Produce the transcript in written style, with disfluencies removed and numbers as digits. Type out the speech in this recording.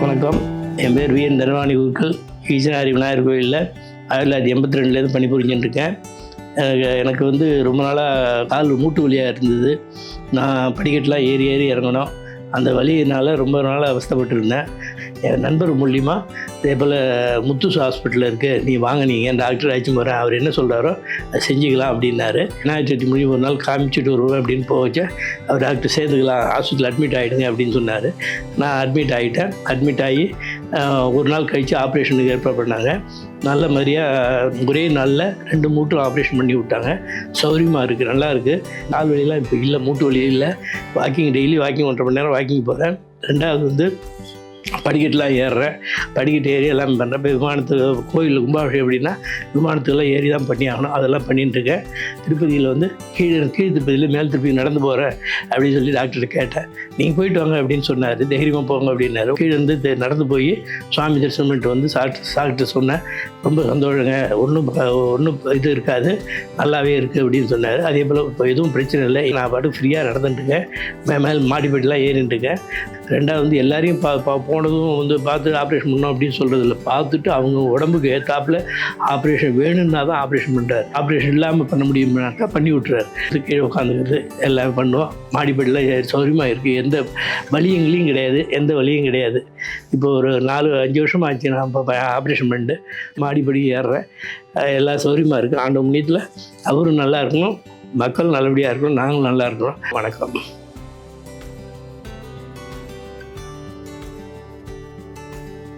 வணக்கம். என் பேர் விஎன் தனவாணி குருக்கள். ஈசனாரி விநாயகர் கோயிலில் 1982 பணிபுரிஞ்சுட்டு இருக்கேன். எனக்கு ரொம்ப நாளாக கால் மூட்டு வலியாக இருந்தது. நான் படிக்கட்டெலாம் ஏறி இறங்கணும். அந்த வலியினால் ரொம்ப நாளாக அவஸ்தைப்பட்டு இருந்தேன். என் நண்பர் மூலிமா இதே போல் முத்துஸ் ஹாஸ்பிட்டலில் இருக்குது, நீ வாங்க, நீங்கள் டாக்டர் ஆச்சும் போகிறேன், அவர் என்ன சொல்கிறாரோ அதை செஞ்சுக்கலாம் அப்படின்னாரு. விநாயகர் சதுர்த்தி முடிவு ஒரு நாள் காமிச்சிட்டு வருவேன் அப்படின்னு போச்ச அவர் டாக்டர் சேர்த்துக்கலாம், ஹாஸ்பிட்டல் அட்மிட் ஆகிடுங்க அப்படின்னு சொன்னார். நான் அட்மிட் ஆகிட்டேன். அட்மிட் ஆகி ஒரு நாள் கழித்து ஆப்ரேஷனுக்கு ஏற்பாடு பண்ணாங்க. நல்ல மாதிரியாக ஒரே நாளில் 2 மூட்டும் ஆப்ரேஷன் பண்ணி விட்டாங்க. சௌரியமாக இருக்குது, நல்லா இருக்குது. கால் வலியெல்லாம் இப்போ இல்லை, மூட்டு வலி இல்லை. டெய்லி வாக்கிங் 1.5 மணி நேரம் வாக்கிங் போகிறேன். ரெண்டாவது படிக்கட்டெலாம் ஏறுறேன். படிக்கட்டு ஏறி எல்லாம் பண்ணுறேன். இப்போ விமானத்துக்கு கோயிலில் கும்பாபிஷேகம் அப்படின்னா விமானத்துக்கெல்லாம் ஏறி தான் பண்ணி ஆகணும். அதெல்லாம் பண்ணிட்டுருக்கேன். திருப்பதியில் கீழ் திருப்பதியில் மேல் திருப்பதி நடந்து போகிறேன் அப்படின்னு சொல்லி டாக்டர்கிட்ட கேட்டேன். நீங்கள் போயிட்டு வாங்க அப்படின்னு சொன்னார். தைரியமாக போங்க அப்படின்னாரு. கீழே நடந்து போய் சுவாமி தரிசனம் பண்ணிட்டு சாப்பிட்டு சொன்னேன். ரொம்ப சந்தோஷங்க, ஒன்றும் இது இருக்காது, நல்லாவே இருக்குது அப்படின்னு சொன்னார். அதே போல் இப்போ எதுவும் பிரச்சனை இல்லை, நான் பாட்டுக்கு ஃப்ரீயாக நடந்துட்டுருக்கேன். மேலே மாடிப்படிலாம் ஏறிட்டுருக்கேன். ரெண்டாவது எல்லாரையும் போனதும் பார்த்து ஆப்ரேஷன் பண்ணோம் அப்படின்னு சொல்கிறதில்ல. பார்த்துட்டு அவங்க உடம்புக்கு ஏற்றாப்புல ஆப்ரேஷன் வேணும்னா தான் ஆப்ரேஷன் பண்ணுறாரு. ஆப்ரேஷன் இல்லாமல் பண்ண முடியும்னாக்கா பண்ணி விட்டுறாரு. கீழே உட்காந்துக்கிறது எல்லாமே பண்ணுவோம். மாடிப்படிலாம் சௌரியமாக இருக்குது. எந்த வலியும் கிடையாது, எந்த வலியும் கிடையாது. இப்போ ஒரு 4-5 வருஷம் ஆச்சு நான் இப்போ ஆப்ரேஷன் பண்ணிட்டு மாடிப்படி ஏறுறேன். எல்லாம் சௌரியமாக இருக்குது. ஆண்டவன் புண்ணியத்தில் அவரும் நல்லா இருக்கணும், மக்கள் நல்லபடியாக இருக்கணும், நாங்களும் நல்லா இருக்கிறோம். வணக்கம்.